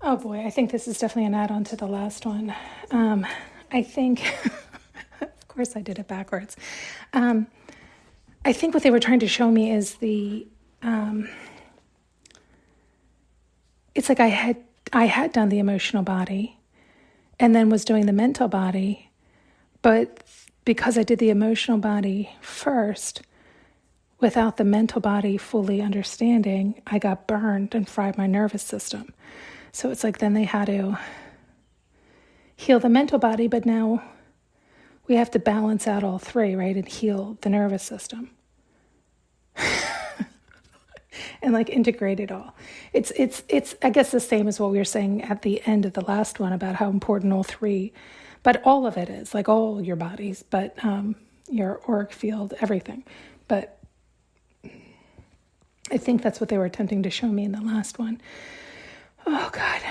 Oh boy, I think this is definitely an add-on to the last one. I think, of course I did it backwards. I think what they were trying to show me is it's like I had done the emotional body and then was doing the mental body, but because I did the emotional body first, without the mental body fully understanding, I got burned and fried my nervous system. So it's like then they had to heal the mental body, but now we have to balance out all three, right? And heal the nervous system. And like integrate it all. It's I guess the same as what we were saying at the end of the last one about how important all three, but all of it is, like all your bodies, but your auric field, everything. But I think that's what they were attempting to show me in the last one. Oh God.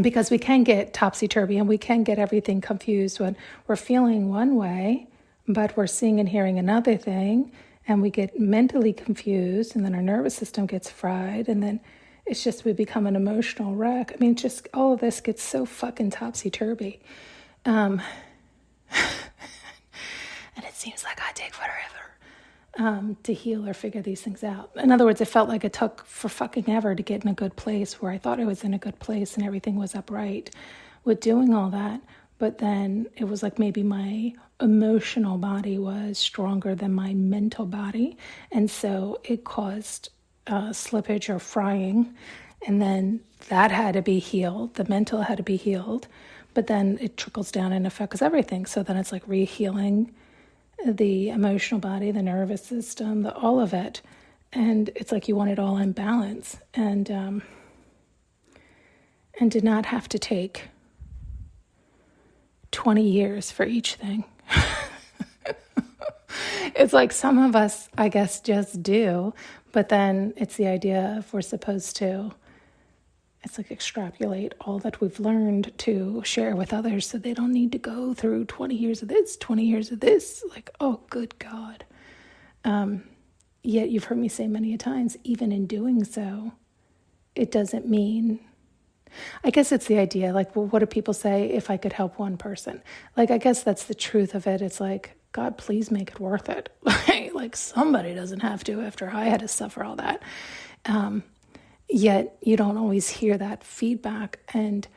Because we can get topsy-turvy and we can get everything confused when we're feeling one way, but we're seeing and hearing another thing, and we get mentally confused, and then our nervous system gets fried, and then it's just we become an emotional wreck. I mean, just all of this gets so fucking topsy-turvy. And it seems like I take forever to heal or figure these things out. In other words, it felt like it took for fucking ever to get in a good place where I thought I was in a good place and everything was upright with doing all that. But then it was like maybe my emotional body was stronger than my mental body. And so it caused slippage or frying. And then that had to be healed. The mental had to be healed. But then it trickles down and affects everything. So then it's like re-healing the emotional body, the nervous system, all of it. And it's like you want it all in balance. And did not have to take 20 years for each thing. It's like some of us, I guess, just do, but then it's the idea if we're supposed to, it's like extrapolate all that we've learned to share with others so they don't need to go through 20 years of this, 20 years of this. Like, oh, good God. Yet you've heard me say many a times, even in doing so, it doesn't mean, I guess it's the idea, like, well, what do people say if I could help one person? Like, I guess that's the truth of it. It's like, God, please make it worth it. Like somebody doesn't have to after I had to suffer all that. Yet you don't always hear that feedback. And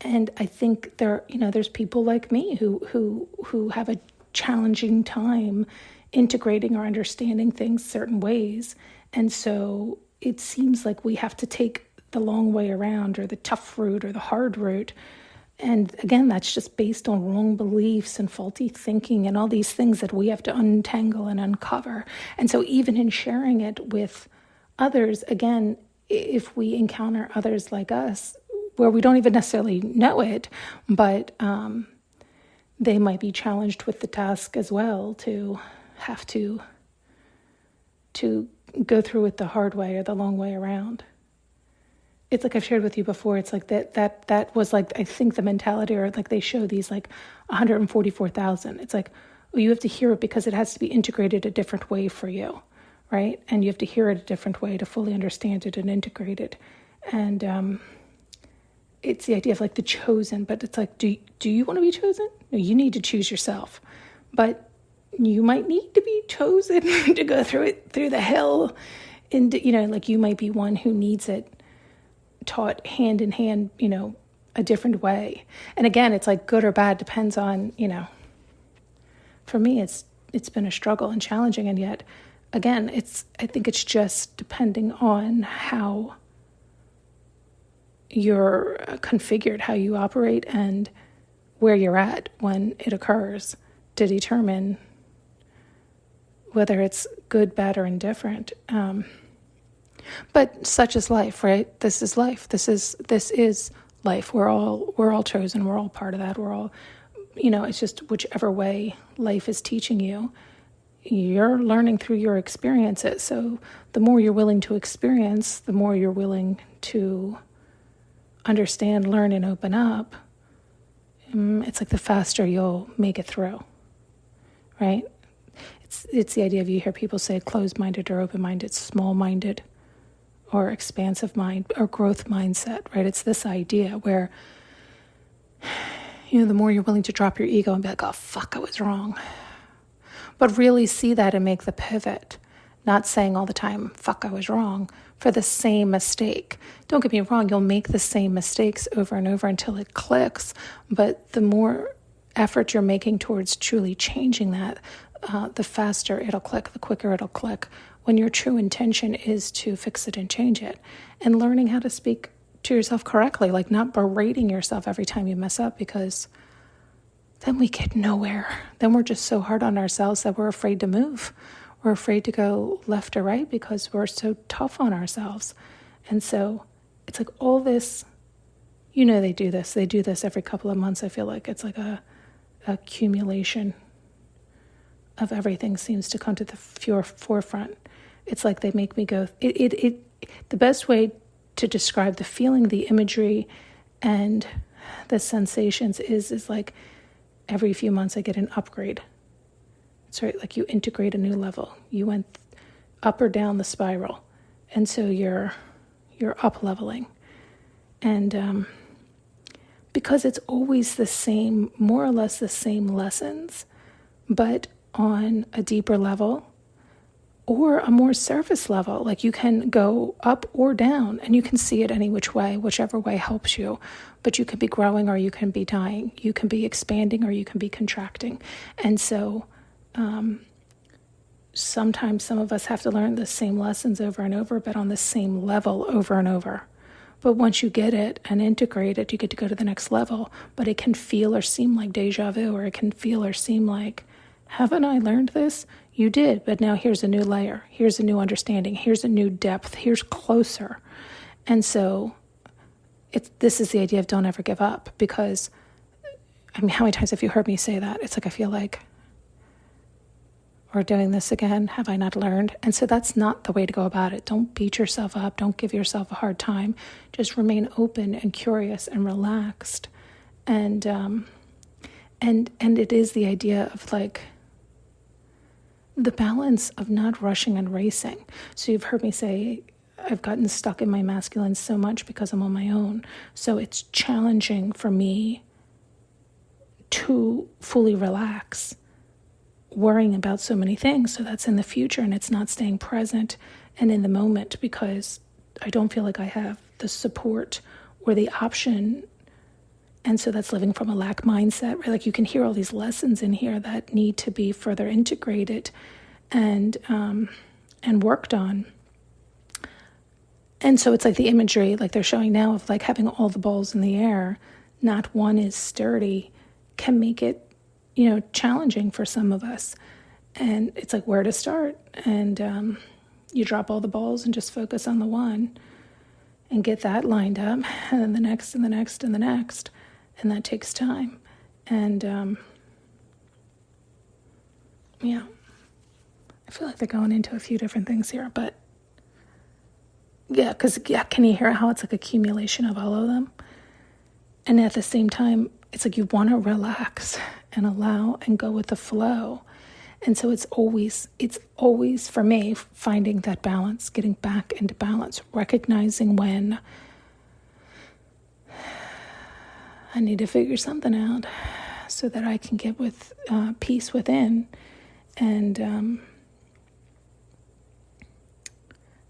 I think there's people like me who have a challenging time integrating or understanding things certain ways. And so it seems like we have to take the long way around or the tough route or the hard route. And again, that's just based on wrong beliefs and faulty thinking and all these things that we have to untangle and uncover. And so even in sharing it with others, again, if we encounter others like us, where we don't even necessarily know it, but they might be challenged with the task as well to have to go through it the hard way or the long way around. It's like I've shared with you before, it's like that was like, I think the mentality, or like they show these like 144,000. It's like, well, you have to hear it because it has to be integrated a different way for you, right? And you have to hear it a different way to fully understand it and integrate it. And it's the idea of like the chosen, but it's like, do you want to be chosen? No, you need to choose yourself. But you might need to be chosen to go through the hell. And, like you might be one who needs it taught hand in hand, a different way. And again, it's like good or bad depends on, for me, it's been a struggle and challenging. And yet again, I think it's just depending on how you're configured, how you operate and where you're at when it occurs to determine whether it's good, bad, or indifferent. But such is life, right? This is life. This is life. We're all chosen. We're all part of that. We're all, it's just whichever way life is teaching you, you're learning through your experiences. So the more you're willing to experience, the more you're willing to understand, learn, and open up. It's like the faster you'll make it through, right? It's the idea of, you hear people say closed-minded or open-minded, small-minded or expansive mind or growth mindset, right? It's this idea where, the more you're willing to drop your ego and be like, oh, fuck, I was wrong. But really see that and make the pivot. Not saying all the time, fuck, I was wrong, for the same mistake. Don't get me wrong, you'll make the same mistakes over and over until it clicks. But the more effort you're making towards truly changing that, the faster it'll click, the quicker it'll click, when your true intention is to fix it and change it. And learning how to speak to yourself correctly, like not berating yourself every time you mess up, because then we get nowhere. Then we're just so hard on ourselves that we're afraid to move. We're afraid to go left or right because we're so tough on ourselves. And so it's like all this, they do this. They do this every couple of months. I feel like it's like a accumulation of everything seems to come to the forefront. It's like they make me go, the best way to describe the feeling, the imagery, and the sensations is like every few months I get an upgrade. It's right, like you integrate a new level. You went up or down the spiral, and so you're up leveling. And because it's always the same, more or less the same lessons, but on a deeper level or a more surface level. Like you can go up or down, and you can see it any which way, whichever way helps you. But you can be growing or you can be dying. You can be expanding or you can be contracting. And so sometimes some of us have to learn the same lessons over and over, but on the same level over and over. But once you get it and integrate it, you get to go to the next level. But it can feel or seem like deja vu, or it can feel or seem like, haven't I learned this? You did, but now here's a new layer. Here's a new understanding. Here's a new depth. Here's closer. And so this is the idea of don't ever give up, because, how many times have you heard me say that? It's like I feel like, we're doing this again. Have I not learned? And so that's not the way to go about it. Don't beat yourself up. Don't give yourself a hard time. Just remain open and curious and relaxed. And it is the idea of like the balance of not rushing and racing. So you've heard me say I've gotten stuck in my masculine so much because I'm on my own. So it's challenging for me to fully relax, worrying about so many things. So that's in the future, and it's not staying present and in the moment, because I don't feel like I have the support or the option. And so that's living from a lack mindset, right? Like you can hear all these lessons in here that need to be further integrated and worked on. And so it's like the imagery, like they're showing now, of like having all the balls in the air, not one is sturdy, can make it, challenging for some of us. And it's like where to start. And you drop all the balls and just focus on the one and get that lined up, and then the next and the next and the next. And that takes time. And I feel like they're going into a few different things here, but can you hear how it's like accumulation of all of them? And at the same time, it's like you want to relax and allow and go with the flow. And so it's always for me, finding that balance, getting back into balance, recognizing when I need to figure something out so that I can get with peace within. And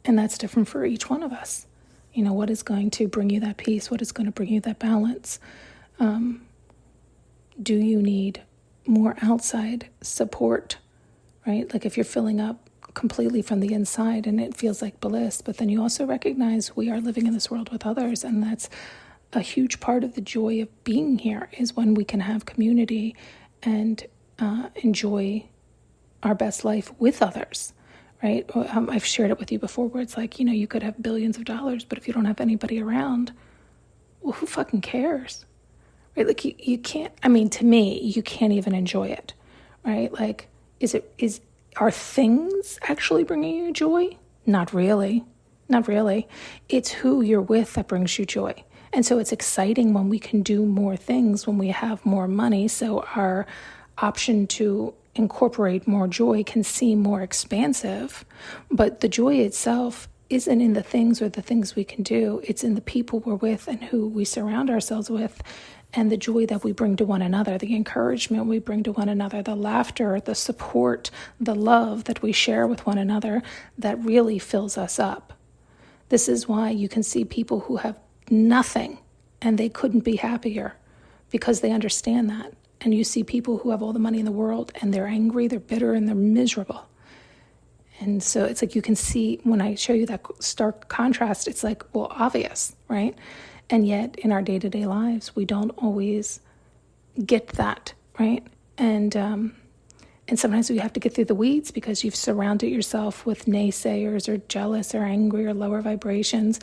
that's different for each one of us. What is going to bring you that peace? What is going to bring you that balance? Do you need more outside support, right? Like if you're filling up completely from the inside and it feels like bliss, but then you also recognize we are living in this world with others, and that's a huge part of the joy of being here, is when we can have community and enjoy our best life with others, right? I've shared it with you before, where it's like, you could have billions of dollars, but if you don't have anybody around, well, who fucking cares? Right? Like you can't, to me, you can't even enjoy it, right? Like, are things actually bringing you joy? Not really. Not really. It's who you're with that brings you joy. And so it's exciting when we can do more things, when we have more money. So our option to incorporate more joy can seem more expansive, but the joy itself isn't in the things or the things we can do. It's in the people we're with and who we surround ourselves with, and the joy that we bring to one another, the encouragement we bring to one another, the laughter, the support, the love that we share with one another that really fills us up. This is why you can see people who have nothing and they couldn't be happier because they understand that. And you see people who have all the money in the world and they're angry, they're bitter, and they're miserable. And so it's like you can see when I show you that stark contrast, it's like, well, obvious, right? And yet in our day-to-day lives, we don't always get that, right? And sometimes we have to get through the weeds because you've surrounded yourself with naysayers or jealous or angry or lower vibrations.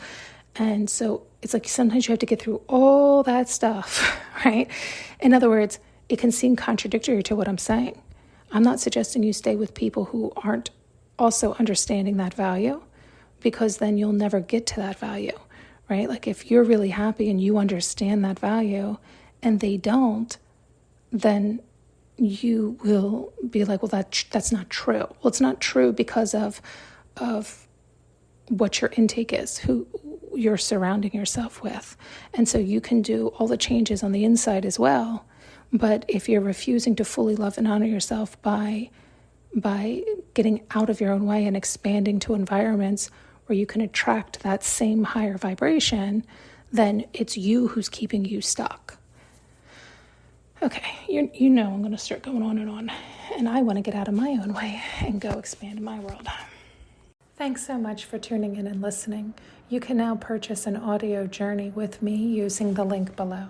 And so it's like sometimes you have to get through all that stuff, right? In other words, it can seem contradictory to what I'm saying. I'm not suggesting you stay with people who aren't also understanding that value, because then you'll never get to that value, right? Like if you're really happy and you understand that value and they don't, then you will be like, well, that's not true. Well, it's not true because of what your intake is, who you're surrounding yourself with. And so you can do all the changes on the inside as well. But if you're refusing to fully love and honor yourself by getting out of your own way and expanding to environments where you can attract that same higher vibration, then it's you who's keeping you stuck. Okay, you know I'm going to start going on, and I want to get out of my own way and go expand my world. Thanks so much for tuning in and listening. You can now purchase an audio journey with me using the link below.